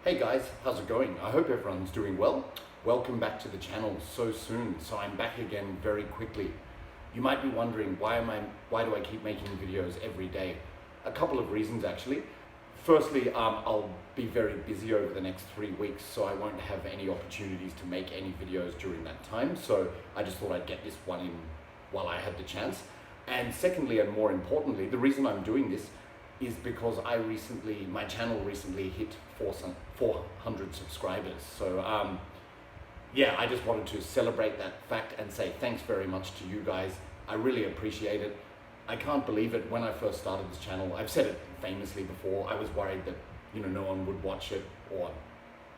Hey guys, how's it going? I hope everyone's doing well. Welcome back to the channel so soon. So I'm back again very quickly. You might be wondering why do I keep making videos every day? A couple of reasons actually. Firstly, I'll be very busy over the next 3 weeks, so I won't have any opportunities to make any videos during that time. So I just thought I'd get this one in while I had the chance. And secondly, and more importantly, the reason I'm doing this is because my channel recently hit 400 subscribers. So yeah, I just wanted to celebrate that fact and say thanks very much to you guys. I really appreciate it. I can't believe it. When I first started this channel, I've said it famously before, I was worried that no one would watch it, or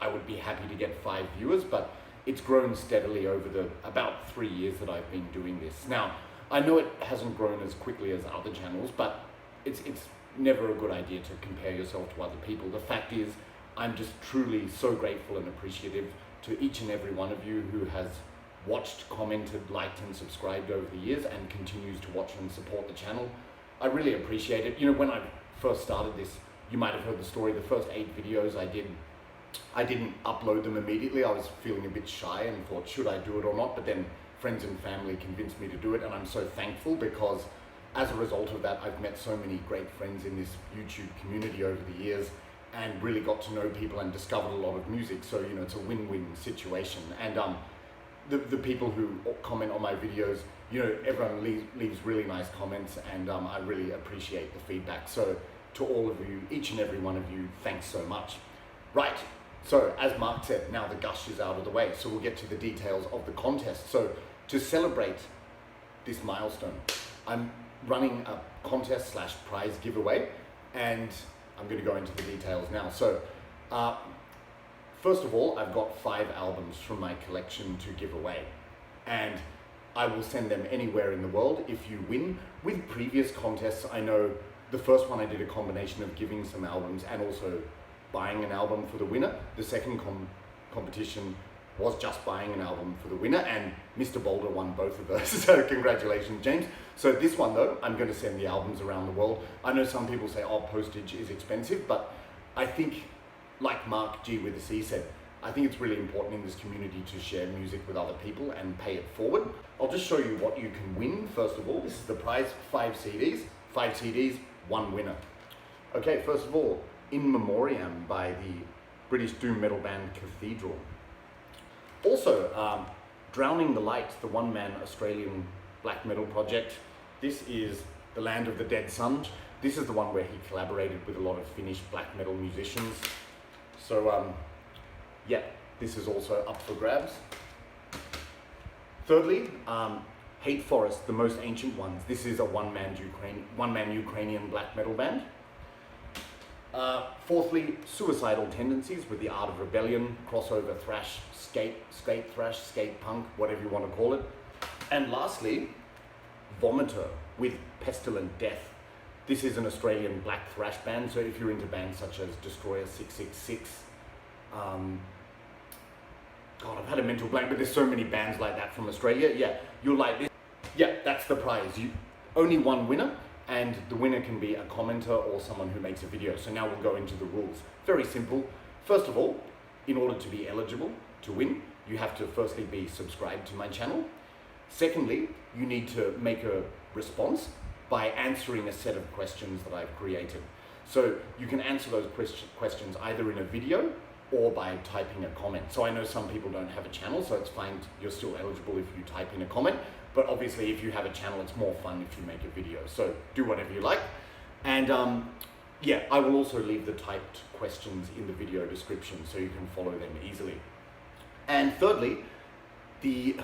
I would be happy to get 5 viewers, but it's grown steadily over the about 3 years that I've been doing this. Now, I know it hasn't grown as quickly as other channels, but it's never a good idea to compare yourself to other people. The fact is, I'm just truly so grateful and appreciative to each and every one of you who has watched, commented, liked and subscribed over the years and continues to watch and support the channel. I really appreciate it. When I first started this, you might have heard the story, the first 8 videos I didn't upload them immediately. I was feeling a bit shy and thought, should I do it or not? But then friends and family convinced me to do it, and I'm so thankful because as a result of that, I've met so many great friends in this YouTube community over the years and really got to know people and discovered a lot of music. So, it's a win-win situation. And the people who comment on my videos, everyone leaves really nice comments, and I really appreciate the feedback. So to all of you, each and every one of you, thanks so much. Right, so as Mark said, now the gush is out of the way, so we'll get to the details of the contest. So to celebrate this milestone, I'm running a contest/prize giveaway, and I'm going to go into the details now. So first of all, I've got 5 albums from my collection to give away, and I will send them anywhere in the world if you win. With previous contests, I know the first one I did a combination of giving some albums and also buying an album for the winner. The second competition was just buying an album for the winner, and Mr. Boulder won both of those, so congratulations, James. So this one though, I'm going to send the albums around the world. I know some people say, oh, postage is expensive, but I think, like Mark G with a C said, I think it's really important in this community to share music with other people and pay it forward. I'll just show you what you can win. First of all, this is the prize, 5 CDs, 5 CDs, 1 winner. Okay, first of all, In Memoriam by the British doom metal band Cathedral. Also, Drowning the Light, the one-man Australian black metal project. This is The Land of the Dead Sun. This is the one where he collaborated with a lot of Finnish black metal musicians. So, yeah, this is also up for grabs. Thirdly, Hate Forest, the Most Ancient Ones. This is a one-man Ukrainian black metal band. Fourthly, Suicidal Tendencies with the Art of Rebellion, crossover thrash, skate thrash, skate punk, whatever you want to call it. And lastly, Vomiter with Pestilent Death. This is an Australian black thrash band, so if you're into bands such as Destroyer 666, God, I've had a mental blank, but there's so many bands like that from Australia. Yeah, you'll like this. Yeah, that's the prize. Only one winner, and the winner can be a commenter or someone who makes a video. So now we'll go into the rules. Very simple. First of all, in order to be eligible to win, you have to firstly be subscribed to my channel. Secondly, you need to make a response by answering a set of questions that I've created. So you can answer those questions either in a video or by typing a comment. So I know some people don't have a channel, so it's fine, you're still eligible if you type in a comment, but obviously if you have a channel, it's more fun if you make a video. So do whatever you like. And yeah, I will also leave the typed questions in the video description so you can follow them easily. And thirdly, the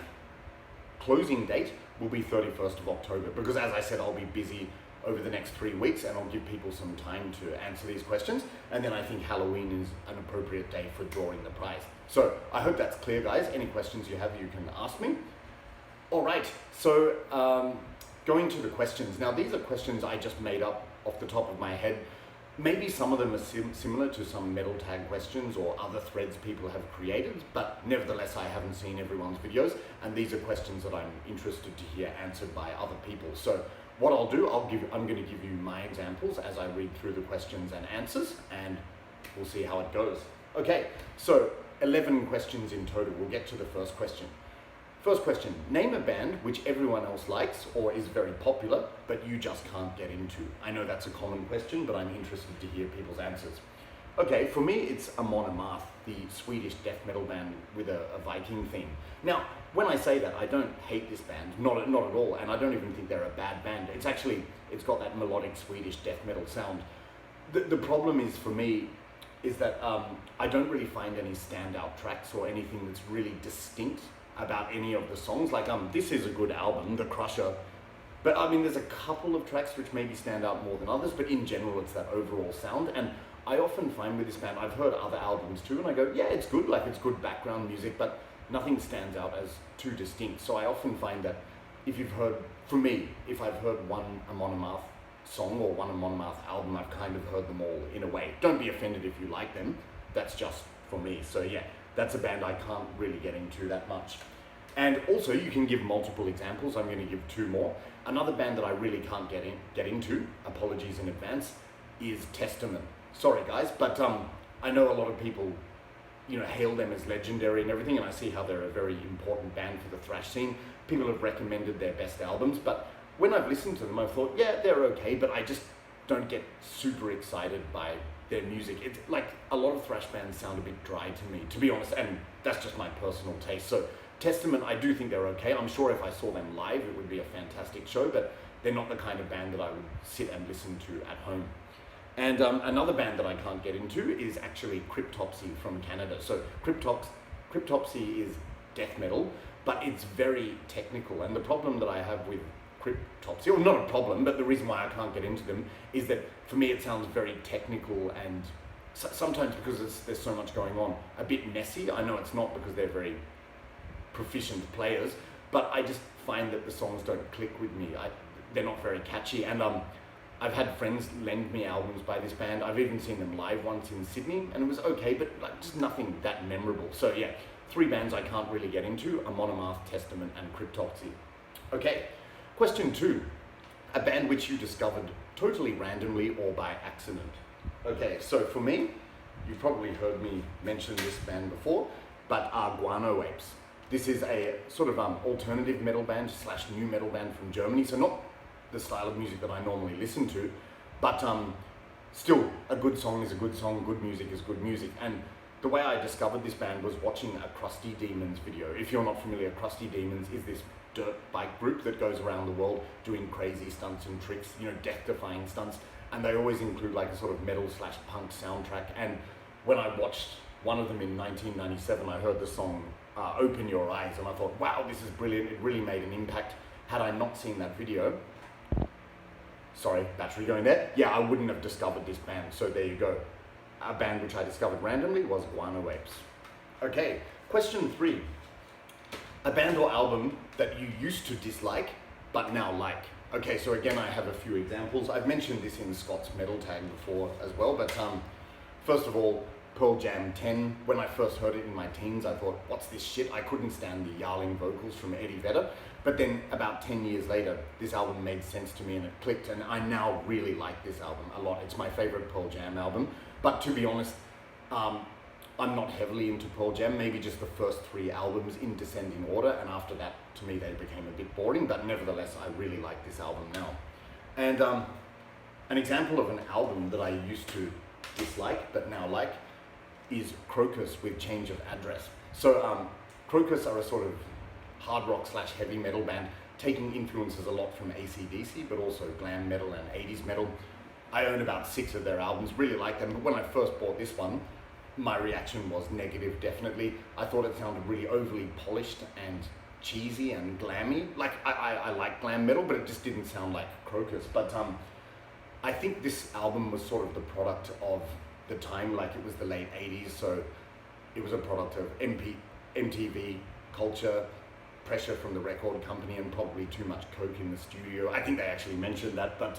closing date will be 31st of October, because as I said, I'll be busy over the next 3 weeks and I'll give people some time to answer these questions. And then I think Halloween is an appropriate day for drawing the prize. So I hope that's clear, guys. Any questions you have, you can ask me. All right, so going to the questions. Now, these are questions I just made up off the top of my head. Maybe some of them are similar to some metal tag questions or other threads people have created, but nevertheless, I haven't seen everyone's videos, and these are questions that I'm interested to hear answered by other people. So what I'll do, I'm going to give you my examples as I read through the questions and answers, and we'll see how it goes. Okay, so 11 questions in total. We'll get to the first question. First question, name a band which everyone else likes or is very popular, but you just can't get into. I know that's a common question, but I'm interested to hear people's answers. Okay, for me, it's Amon Amarth, the Swedish death metal band with a Viking theme. Now, when I say that, I don't hate this band, not at all, and I don't even think they're a bad band. It's got that melodic Swedish death metal sound. The problem is, for me, is that I don't really find any standout tracks or anything that's really distinct about any of the songs. Like, this is a good album, The Crusher, but I mean, there's a couple of tracks which maybe stand out more than others, but in general, it's that overall sound. And I often find with this band, I've heard other albums too, and I go, yeah, it's good, like it's good background music, but nothing stands out as too distinct. So I often find that if I've heard one Amon Amarth song or one Amon Amarth album, I've kind of heard them all in a way. Don't be offended if you like them, that's just for me. So yeah, that's a band I can't really get into that much. And also, you can give multiple examples. I'm going to give two more. Another band that I really can't get into, apologies in advance, is Testament. Sorry guys, but I know a lot of people, hail them as legendary and everything, and I see how they're a very important band for the thrash scene. People have recommended their best albums, but when I've listened to them, I've thought, yeah, they're okay, but I just don't get super excited by their music. It's like a lot of thrash bands sound a bit dry to me, to be honest, and that's just my personal taste. So Testament, I do think they're okay. I'm sure if I saw them live, it would be a fantastic show, but they're not the kind of band that I would sit and listen to at home. And another band that I can't get into is actually Cryptopsy from Canada. So Cryptopsy is death metal, but it's very technical. And the problem that I have with Cryptopsy, or not a problem, but the reason why I can't get into them is that for me it sounds very technical and sometimes because there's so much going on, a bit messy. I know it's not because they're very proficient players, but I just find that the songs don't click with me. They're not very catchy, and I've had friends lend me albums by this band. I've even seen them live once in Sydney, and it was okay, but like just nothing that memorable. So yeah, 3 bands I can't really get into: Amon Amarth, Testament, and Cryptopsy. Okay, question 2. A band which you discovered totally randomly or by accident. Okay, so for me, you've probably heard me mention this band before, but Guano Apes. This is a sort of alternative metal band / new metal band from Germany, so not the style of music that I normally listen to, but still, a good song is a good song, good music is good music. And the way I discovered this band was watching a Krusty Demons video. If you're not familiar, Krusty Demons is this dirt bike group that goes around the world doing crazy stunts and tricks, death-defying stunts, and they always include like a sort of metal / punk soundtrack. And when I watched one of them in 1997, I heard the song Open Your Eyes, and I thought, wow, this is brilliant. It really made an impact. Had I not seen that video, sorry, battery going there. Yeah, I wouldn't have discovered this band. So there you go. A band which I discovered randomly was Guano Apes. Okay, question 3. A band or album that you used to dislike, but now like. Okay, so again, I have a few examples. I've mentioned this in Scott's Metal Tag before as well, but first of all, Pearl Jam 10. When I first heard it in my teens, I thought, what's this shit? I couldn't stand the yowling vocals from Eddie Vedder. But then about 10 years later, this album made sense to me and it clicked, and I now really like this album a lot. It's my favorite Pearl Jam album. But to be honest, I'm not heavily into Pearl Jam, maybe just the first 3 albums in descending order, and after that, to me, they became a bit boring, but nevertheless, I really like this album now. And an example of an album that I used to dislike, but now like, is Crocus with Change of Address. So Crocus are a sort of hard rock / heavy metal band, taking influences a lot from AC/DC, but also glam metal and 80s metal. I own about 6 of their albums, really like them, but when I first bought this one, my reaction was negative, definitely. I thought it sounded really overly polished and cheesy and glammy. Like, I like glam metal, but it just didn't sound like Crocus. But I think this album was sort of the product of the time, like it was the late 80s, so it was a product of MTV culture, pressure from the record company, and probably too much coke in the studio. I think they actually mentioned that, but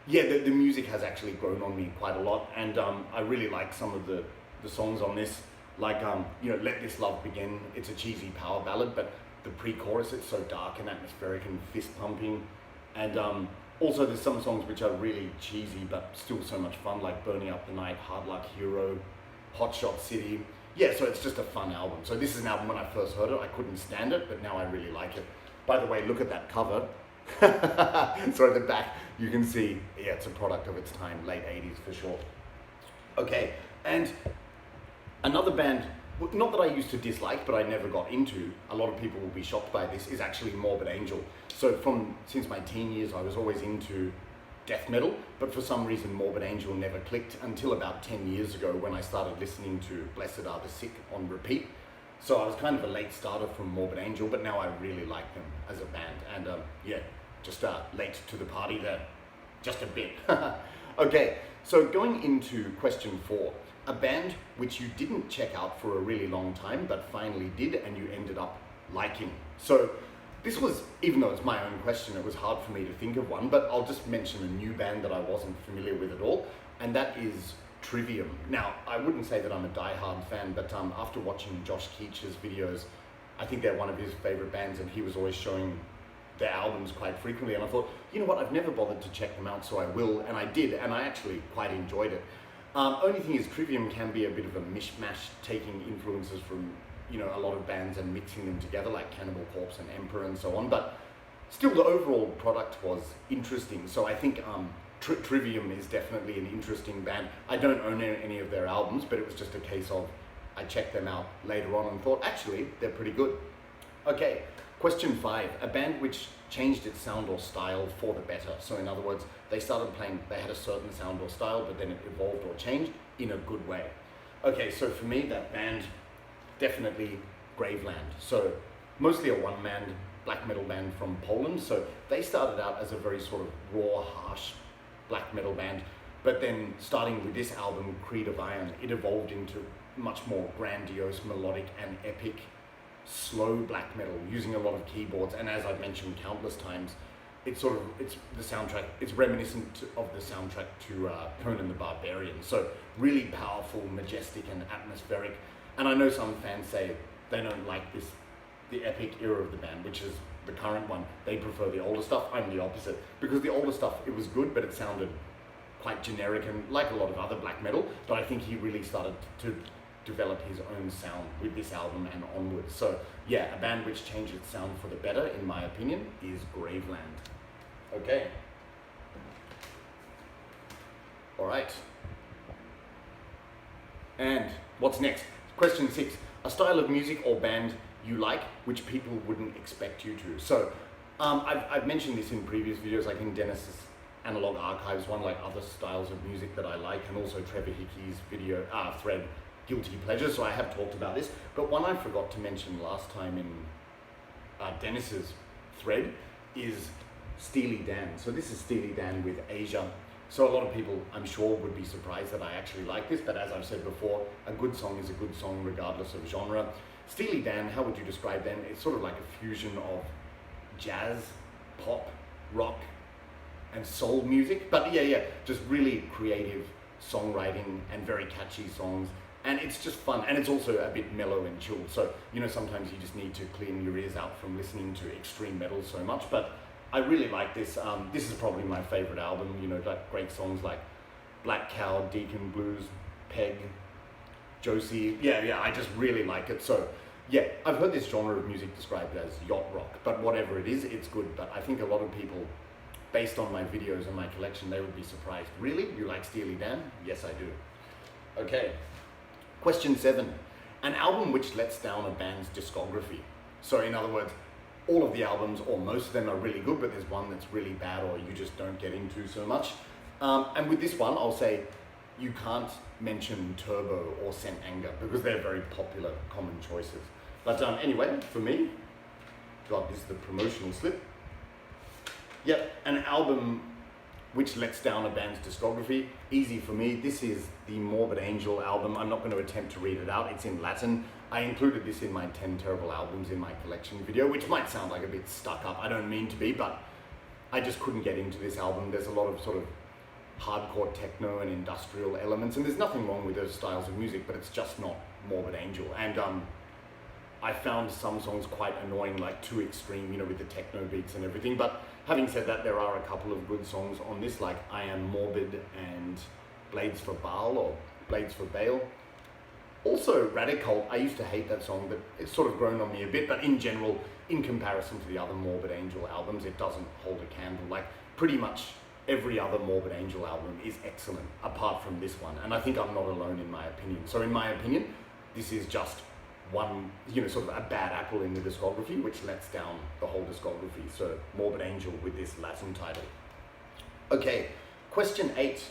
yeah, the music has actually grown on me quite a lot, and I really like some of the songs on this, like Let This Love Begin. It's a cheesy power ballad, but the pre-chorus, it's so dark and atmospheric and fist pumping, and also there's some songs which are really cheesy but still so much fun, like Burning Up the Night, Hard Luck Hero, Hot Shot City. Yeah, so it's just a fun album. So this is an album, when I first heard it, I couldn't stand it, but now I really like it. By the way, look at that cover. So at the back, you can see, yeah, it's a product of its time, late 80s for sure. Okay, and another band, not that I used to dislike, but I never got into, a lot of people will be shocked by this, is actually Morbid Angel. So since my teen years, I was always into death metal, but for some reason Morbid Angel never clicked until about 10 years ago when I started listening to Blessed Are the Sick on repeat. So I was kind of a late starter from Morbid Angel, but now I really like them as a band. And yeah, just late to the party there, just a bit. Okay, so going into question 4, a band which you didn't check out for a really long time, but finally did, and you ended up liking. So this was, even though it's my own question, it was hard for me to think of one, but I'll just mention a new band that I wasn't familiar with at all, and that is Trivium. Now, I wouldn't say that I'm a die-hard fan, but after watching Josh Keach's videos, I think they're one of his favorite bands, and he was always showing their albums quite frequently, and I thought, you know what, I've never bothered to check them out, so I will, and I did, and I actually quite enjoyed it. Only thing is, Trivium can be a bit of a mishmash, taking influences from, you know, a lot of bands and mixing them together, like Cannibal Corpse and Emperor and so on, but still the overall product was interesting. So I think Trivium is definitely an interesting band. I don't own any of their albums, but it was just a case of I checked them out later on and thought, actually, they're pretty good. Okay, question 5, a band which changed its sound or style for the better. So in other words, they started playing, they had a certain sound or style, but then it evolved or changed in a good way. Okay, so for me, that band, definitely Graveland. So mostly a one-man black metal band from Poland. So they started out as a very sort of raw, harsh black metal band, but then starting with this album, Creed of Iron, it evolved into much more grandiose, melodic and epic, slow black metal, using a lot of keyboards. And as I've mentioned countless times, it's the soundtrack, it's reminiscent of the soundtrack to Conan the Barbarian. So really powerful, majestic and atmospheric. And I know some fans say they don't like the epic era of the band, which is the current one. They prefer the older stuff. I'm the opposite, because the older stuff, it was good, but it sounded quite generic and like a lot of other black metal. But I think he really started to develop his own sound with this album and onwards. So yeah, a band which changed its sound for the better, in my opinion, is Graveland. Okay. All right. And what's next? Question 6, a style of music or band you like, which people wouldn't expect you to. So I've mentioned this in previous videos, like in Dennis's Analog Archives one, like other styles of music that I like, and also Trevor Hickey's video thread, Guilty Pleasure. So I have talked about this, but one I forgot to mention last time in Dennis's thread is Steely Dan. So this is Steely Dan with Asia. So a lot of people, I'm sure, would be surprised that I actually like this, but as I've said before, a good song is a good song regardless of genre. Steely Dan, how would you describe them? It's sort of like a fusion of jazz, pop, rock, and soul music. But yeah, just really creative songwriting and very catchy songs. And it's just fun, and it's also a bit mellow and chilled. So, you know, sometimes you just need to clean your ears out from listening to extreme metal so much, but I really like this. This is probably my favorite album, you know, like great songs like Black Cow, Deacon Blues, Peg, Josie. Yeah, I just really like it. So yeah, I've heard this genre of music described as yacht rock, but whatever it is, it's good. But I think a lot of people, based on my videos and my collection, they would be surprised. Really? You like Steely Dan? Yes, I do. Okay. Question 7, an album which lets down a band's discography. So in other words, all of the albums, or most of them, are really good, but there's one that's really bad or you just don't get into so much. And with this one, I'll say you can't mention Turbo or Scent Anger because they're very popular, common choices. But anyway, for me, God, this is the promotional slip. Yep, an album which lets down a band's discography, easy for me. This is the Morbid Angel album. I'm not going to attempt to read it out, it's in Latin. I included this in my 10 terrible albums in my collection video, which might sound like a bit stuck up. I don't mean to be, but I just couldn't get into this album. There's a lot of sort of hardcore techno and industrial elements, and there's nothing wrong with those styles of music, but it's just not Morbid Angel. And I found some songs quite annoying, like too extreme, you know, with the techno beats and everything. But having said that, there are a couple of good songs on this, like I Am Morbid and Blades for Baal or Blades for Baal. Also, Radical, I used to hate that song, but it's sort of grown on me a bit. But in general, in comparison to the other Morbid Angel albums, it doesn't hold a candle. Like, pretty much every other Morbid Angel album is excellent, apart from this one. And I think I'm not alone in my opinion. So in my opinion, this is just one, sort of a bad apple in the discography, which lets down the whole discography. So Morbid Angel with this Latin title. Okay, question 8.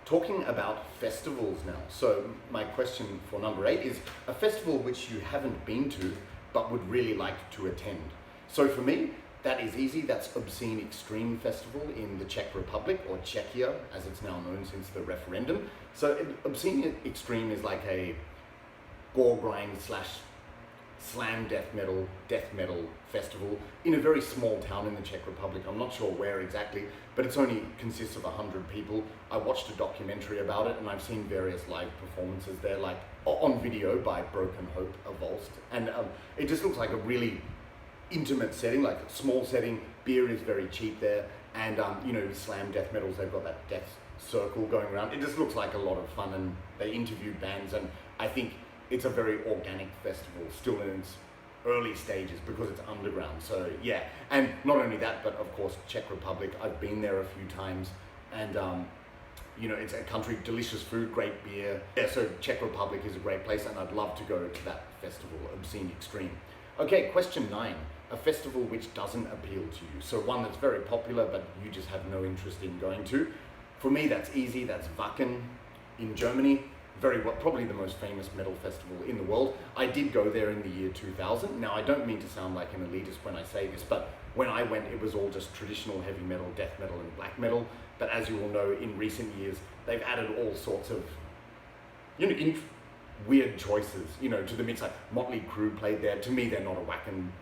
Talking about festivals now. So my question for number 8 is a festival which you haven't been to but would really like to attend. So for me, that is easy. That's Obscene Extreme Festival in the Czech Republic, or Czechia as it's now known since the referendum. So Obscene Extreme is like a gore grind / slam death metal festival in a very small town in the Czech Republic. I'm not sure where exactly, but it's only consists of 100 people. I watched a documentary about it, and I've seen various live performances there, like on video by Broken Hope Avulsed, and it just looks like a really intimate setting, like a small setting. Beer is very cheap there, and slam death metals, they've got that death circle going around. It just looks like a lot of fun, and they interviewed bands, and I think it's a very organic festival, still in its early stages because it's underground. So yeah, and not only that, but of course Czech Republic, I've been there a few times, and it's a country, delicious food, great beer. Yeah, so Czech Republic is a great place, and I'd love to go to that festival, Obscene Extreme. Okay, question 9, a festival which doesn't appeal to you. So one that's very popular, but you just have no interest in going to. For me, that's easy, that's Wacken in Germany. Probably the most famous metal festival in the world. I did go there in the year 2000. Now, I don't mean to sound like an elitist when I say this, but when I went, it was all just traditional heavy metal, death metal, and black metal. But as you all know, in recent years, they've added all sorts of, weird choices, to the mix. Like Motley Crue played there. To me, they're not a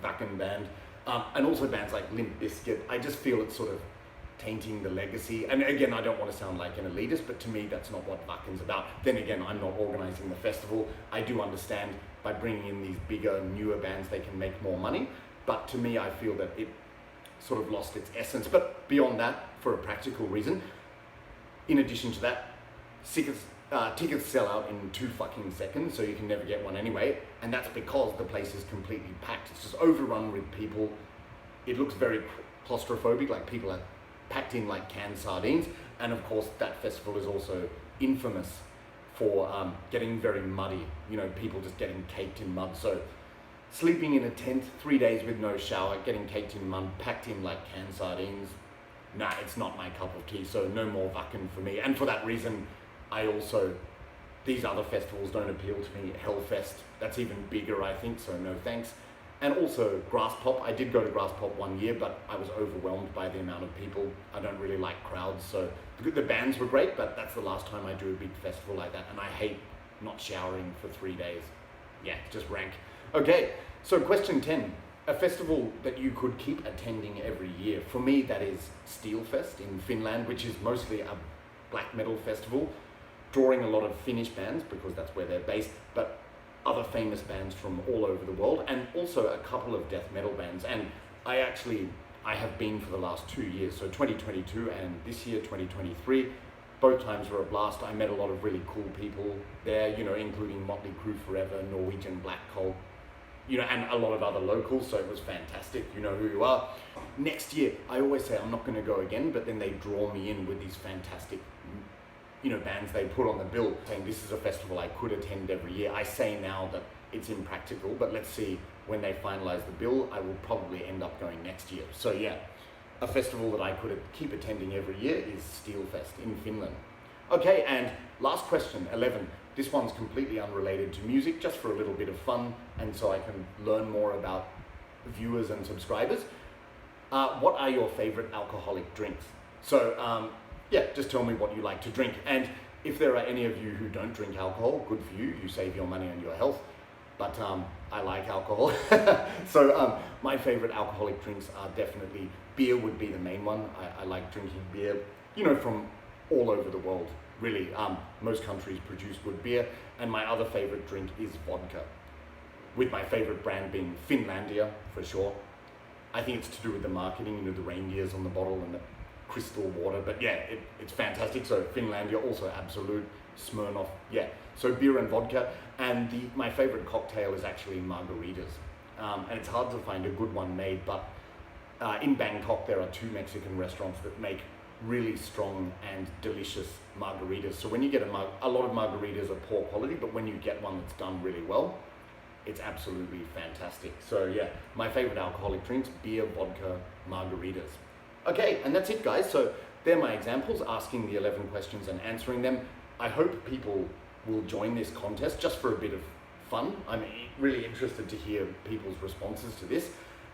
Wacken band. And also bands like Limp Bizkit. I just feel it's sort of tainting the legacy. And again, I don't want to sound like an elitist, but to me, that's not what Wacken's about. Then again, I'm not organizing the festival. I do understand by bringing in these bigger, newer bands, they can make more money. But to me, I feel that it sort of lost its essence. But beyond that, for a practical reason, in addition to that, tickets sell out in 2 fucking seconds, so you can never get one anyway. And that's because the place is completely packed. It's just overrun with people. It looks very claustrophobic, like people are packed in like canned sardines. And of course, that festival is also infamous for getting very muddy, people just getting caked in mud. So sleeping in a tent 3 days with no shower, getting caked in mud, packed in like canned sardines, nah, it's not my cup of tea. So no more Wacken for me. And for that reason, these other festivals don't appeal to me. Hellfest, that's even bigger, I think, so no thanks. And also Grasspop. I did go to Grasspop 1 year, but I was overwhelmed by the amount of people. I don't really like crowds, so the bands were great, but that's the last time I do a big festival like that, and I hate not showering for 3 days. Yeah, just rank. Okay, so question 10, a festival that you could keep attending every year. For me, that is Steelfest in Finland, which is mostly a black metal festival, drawing a lot of Finnish bands because that's where they're based, but other famous bands from all over the world, and also a couple of death metal bands. And I have been for the last 2 years, so 2022 and this year, 2023, both times were a blast. I met a lot of really cool people there, including Motley Crue Forever, Norwegian Black Cult, and a lot of other locals, so it was fantastic. You know who you are. Next year, I always say I'm not going to go again, but then they draw me in with these fantastic bands they put on the bill, saying this is a festival I could attend every year. I say now that it's impractical, but let's see when they finalize the bill. I will probably end up going next year. So yeah, a festival that I could keep attending every year is Steelfest in Finland. Okay, and last question, 11. This one's completely unrelated to music, just for a little bit of fun, and so I can learn more about viewers and subscribers. What are your favorite alcoholic drinks? So, yeah, just tell me what you like to drink. And if there are any of you who don't drink alcohol, good for you. You save your money and your health. But I like alcohol. So my favorite alcoholic drinks are definitely, beer would be the main one. I like drinking beer, from all over the world, really. Most countries produce good beer. And my other favorite drink is vodka, with my favorite brand being Finlandia, for sure. I think it's to do with the marketing, the reindeers on the bottle and the crystal water, but yeah, it's fantastic. So Finlandia, also Absolute, Smirnoff, yeah. So beer and vodka, and my favorite cocktail is actually margaritas. And it's hard to find a good one made, but in Bangkok there are 2 Mexican restaurants that make really strong and delicious margaritas. So when you get a lot of margaritas are poor quality, but when you get one that's done really well, it's absolutely fantastic. So yeah, my favorite alcoholic drinks, beer, vodka, margaritas. Okay, and that's it guys. So they're my examples, asking the 11 questions and answering them. I hope people will join this contest just for a bit of fun. I'm really interested to hear people's responses to this.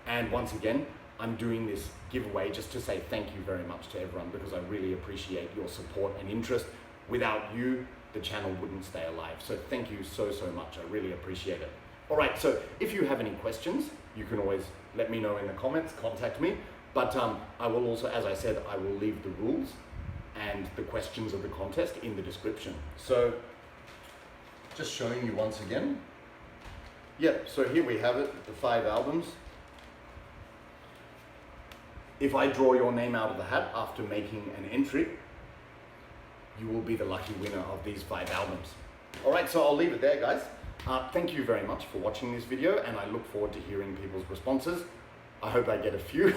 And once again, I'm doing this giveaway just to say thank you very much to everyone, because I really appreciate your support and interest. Without you, the channel wouldn't stay alive. So thank you so much. I really appreciate it. All right, so if you have any questions, you can always let me know in the comments, contact me. But I will also, as I said, I will leave the rules and the questions of the contest in the description. So just showing you once again. Yeah, so here we have it, the 5 albums. If I draw your name out of the hat after making an entry, you will be the lucky winner of these 5 albums. All right, so I'll leave it there, guys. Thank you very much for watching this video, and I look forward to hearing people's responses. I hope I get a few.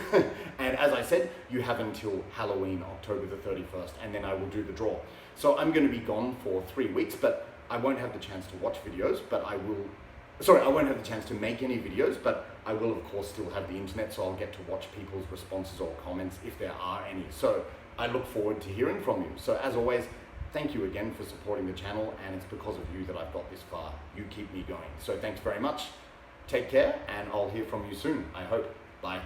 And as I said, you have until Halloween, October the 31st, and then I will do the draw. So I'm going to be gone for 3 weeks, but I won't have the chance to watch videos, but I won't have the chance to make any videos, but I will of course still have the internet, so I'll get to watch people's responses or comments if there are any. So I look forward to hearing from you. So as always, thank you again for supporting the channel, and it's because of you that I've got this far. You keep me going. So thanks very much. Take care, and I'll hear from you soon, I hope. Bye.